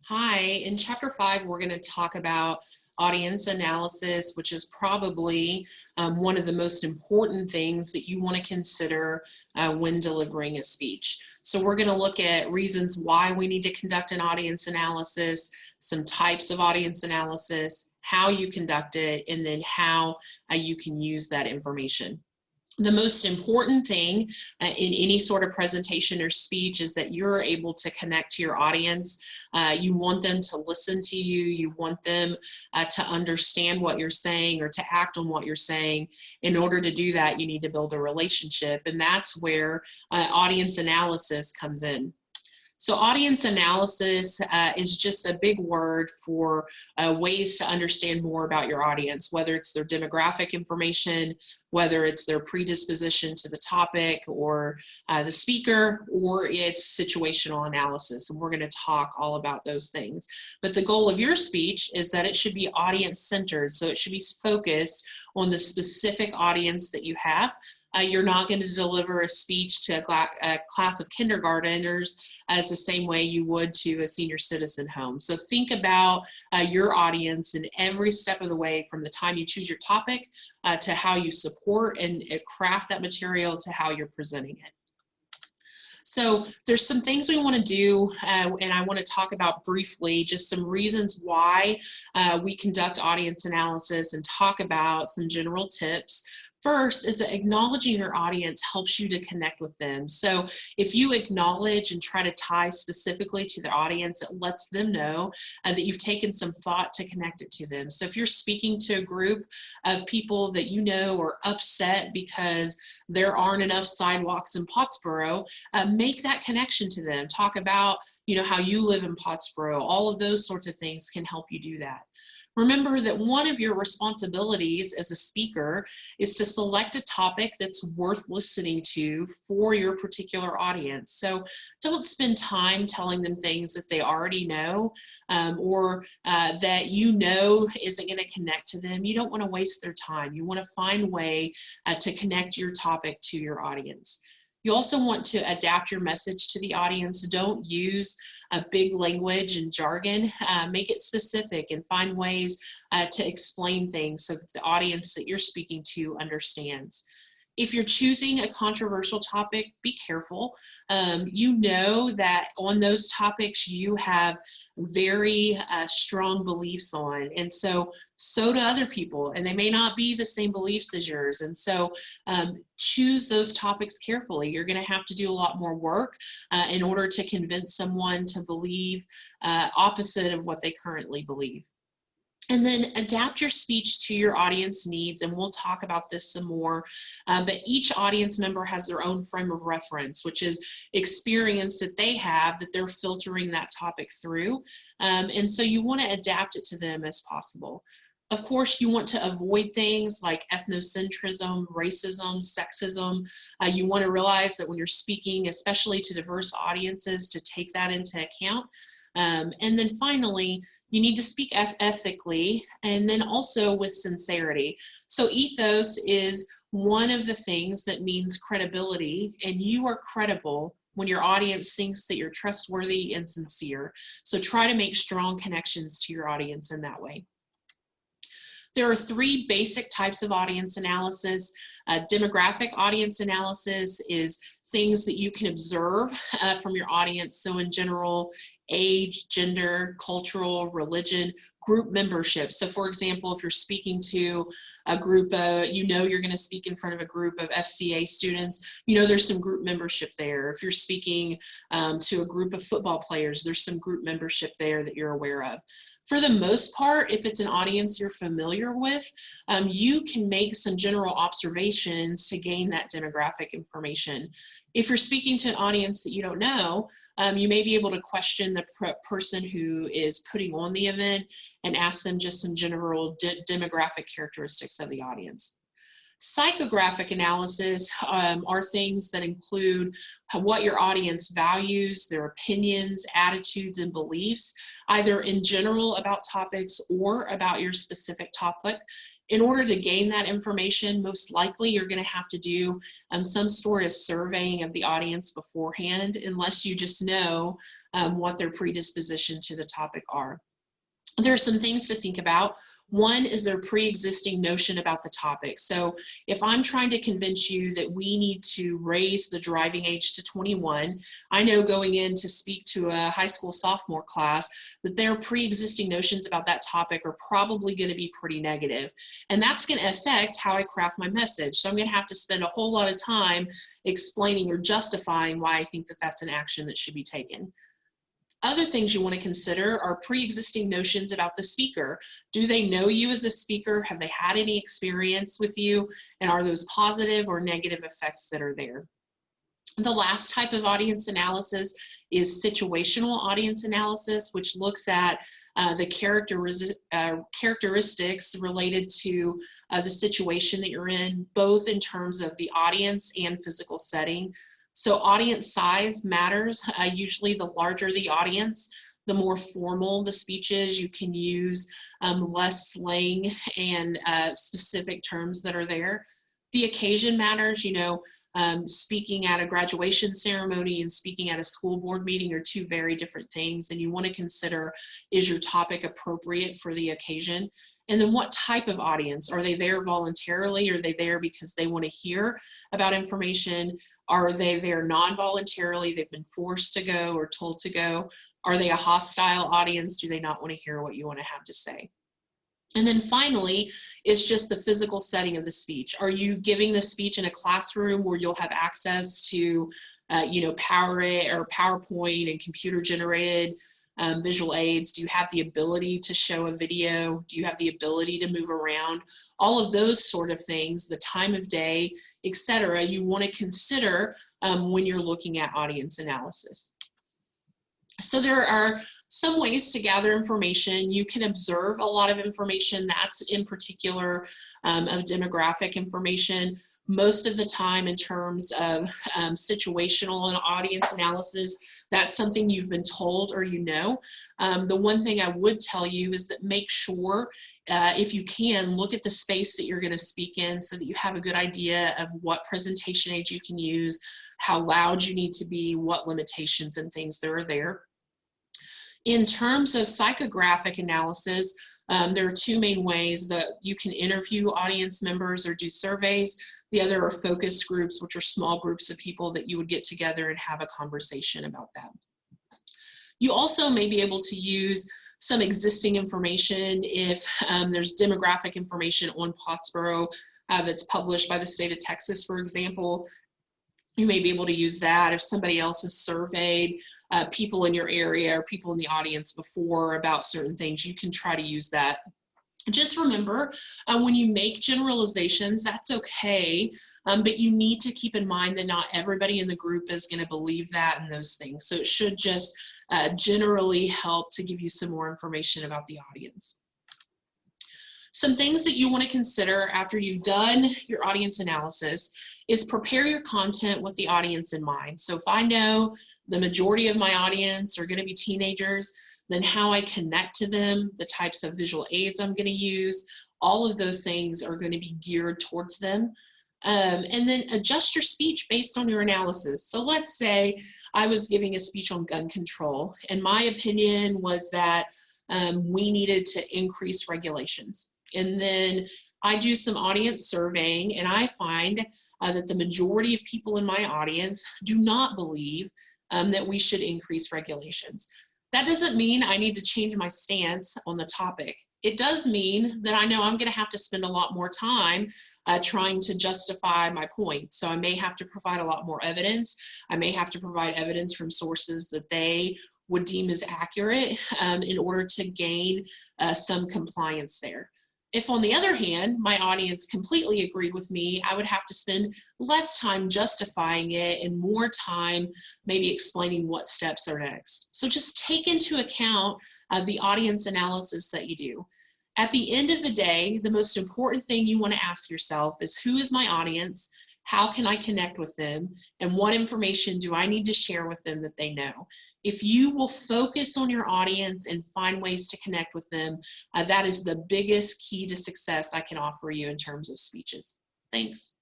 Hi, in chapter 5, we're going to talk about audience analysis, which is probably one of the most important things that you want to consider when delivering a speech. So we're going to look at reasons why we need to conduct an audience analysis, some types of audience analysis, how you conduct it, and then how you can use that information. The most important thing in any sort of presentation or speech is that you're able to connect to your audience. You want them to listen to you. You want them to understand what you're saying or to act on what you're saying. In order to do that, you need to build a relationship, and that's where audience analysis comes in. So audience analysis is just a big word for ways to understand more about your audience, whether it's their demographic information, whether it's their predisposition to the topic or the speaker, or it's situational analysis. And we're going to talk all about those things. But the goal of your speech is that it should be audience centered. So it should be focused on the specific audience that you have. You're not going to deliver a speech to a class of kindergarteners as the same way you would to a senior citizen home. So think about your audience in every step of the way, from the time you choose your topic to how you support and craft that material to how you're presenting it. So there's some things we want to do, and I want to talk about briefly just some reasons why we conduct audience analysis and talk about some general tips. First is that acknowledging your audience helps you to connect with them. So if you acknowledge and try to tie specifically to the audience, it lets them know that you've taken some thought to connect it to them. So if you're speaking to a group of people that you know are upset because there aren't enough sidewalks in Pottsboro, make that connection to them. Talk about, how you live in Pottsboro. All of those sorts of things can help you do that. Remember that one of your responsibilities as a speaker is to select a topic that's worth listening to for your particular audience. So don't spend time telling them things that they already know or that isn't going to connect to them. You don't want to waste their time. You want to find a way to connect your topic to your audience. You also want to adapt your message to the audience. Don't use big language and jargon. Make it specific and find ways to explain things so that the audience that you're speaking to understands. If you're choosing a controversial topic, be careful. You know that on those topics you have very strong beliefs on, and so do other people, and they may not be the same beliefs as yours. And so choose those topics carefully. You're going to have to do a lot more work in order to convince someone to believe opposite of what they currently believe. And then adapt your speech to your audience needs, and we'll talk about this some more. But each audience member has their own frame of reference, which is experience that they have that they're filtering that topic through. And so you want to adapt it to them as possible. Of course, you want to avoid things like ethnocentrism, racism, sexism. You want to realize that when you're speaking, especially to diverse audiences, to take that into account. And then finally, you need to speak ethically and then also with sincerity. So ethos is one of the things that means credibility, and you are credible when your audience thinks that you're trustworthy and sincere. So try to make strong connections to your audience in that way. There are 3 basic types of audience analysis. Demographic audience analysis is things that you can observe from your audience. So in general, age, gender, cultural, religion, group membership. So for example, if you're speaking to a group, you're going to speak in front of a group of FCA students, there's some group membership there. If you're speaking to a group of football players, there's some group membership there that you're aware of. For the most part, if it's an audience you're familiar with, you can make some general observations to gain that demographic information. If you're speaking to an audience that you don't know, you may be able to question the person who is putting on the event and ask them just some general demographic characteristics of the audience. Psychographic analysis are things that include what your audience values, their opinions, attitudes, and beliefs, either in general about topics or about your specific topic. In order to gain that information, most likely you're going to have to do some sort of surveying of the audience beforehand, unless you just know what their predisposition to the topic are. There are some things to think about. One is their pre-existing notion about the topic. So if I'm trying to convince you that we need to raise the driving age to 21, I know going in to speak to a high school sophomore class that their pre-existing notions about that topic are probably going to be pretty negative. And that's going to affect how I craft my message. So I'm going to have to spend a whole lot of time explaining or justifying why I think that that's an action that should be taken. Other things you want to consider are pre-existing notions about the speaker. Do they know you as a speaker? Have they had any experience with you? And are those positive or negative effects that are there? The last type of audience analysis is situational audience analysis, which looks at the characteristics related to the situation that you're in, both in terms of the audience and physical setting. So audience size matters. Usually the larger the audience, the more formal the speech is. You can use less slang and specific terms that are there. The occasion matters. You know, speaking at a graduation ceremony and speaking at a school board meeting are two very different things, and you want to consider, is your topic appropriate for the occasion? And then what type of audience? Are they there voluntarily? Are they there because they want to hear about information? Are they there non-voluntarily? They've been forced to go or told to go. Are they a hostile audience? Do they not want to hear what you want to have to say? And then finally, it's just the physical setting of the speech. Are you giving the speech in a classroom where you'll have access to, you know, PowerPoint and computer generated visual aids? Do you have the ability to show a video? Do you have the ability to move around? All of those sort of things, the time of day, etc., you want to consider when you're looking at audience analysis. So there are some ways to gather information. You can observe a lot of information. That's in particular of demographic information. Most of the time in terms of situational and audience analysis, that's something you've been told or you know. The one thing I would tell you is that make sure, if you can, look at the space that you're going to speak in so that you have a good idea of what presentation aids you can use, how loud you need to be, what limitations and things there are there. In terms of psychographic analysis, there are two main ways that you can interview audience members or do surveys. The other are focus groups, which are small groups of people that you would get together and have a conversation about that. You also may be able to use some existing information if there's demographic information on Pottsboro that's published by the state of Texas, for example. You may be able to use that if somebody else has surveyed people in your area or people in the audience before about certain things. You can try to use that. Just remember, when you make generalizations, that's okay, but you need to keep in mind that not everybody in the group is going to believe that and those things. So it should just generally help to give you some more information about the audience. Some things that you want to consider after you've done your audience analysis is prepare your content with the audience in mind. So if I know the majority of my audience are going to be teenagers, then how I connect to them, the types of visual aids I'm going to use, all of those things are going to be geared towards them. And then adjust your speech based on your analysis. So let's say I was giving a speech on gun control, and my opinion was that we needed to increase regulations. And then I do some audience surveying, and I find that the majority of people in my audience do not believe that we should increase regulations. That doesn't mean I need to change my stance on the topic. It does mean that I know I'm going to have to spend a lot more time trying to justify my point. So I may have to provide a lot more evidence. I may have to provide evidence from sources that they would deem as accurate in order to gain some compliance there. If, on the other hand, my audience completely agreed with me, I would have to spend less time justifying it and more time maybe explaining what steps are next. So just take into account the audience analysis that you do. At the end of the day, the most important thing you want to ask yourself is, who is my audience? How can I connect with them? And what information do I need to share with them that they know? If you will focus on your audience and find ways to connect with them, that is the biggest key to success I can offer you in terms of speeches. Thanks.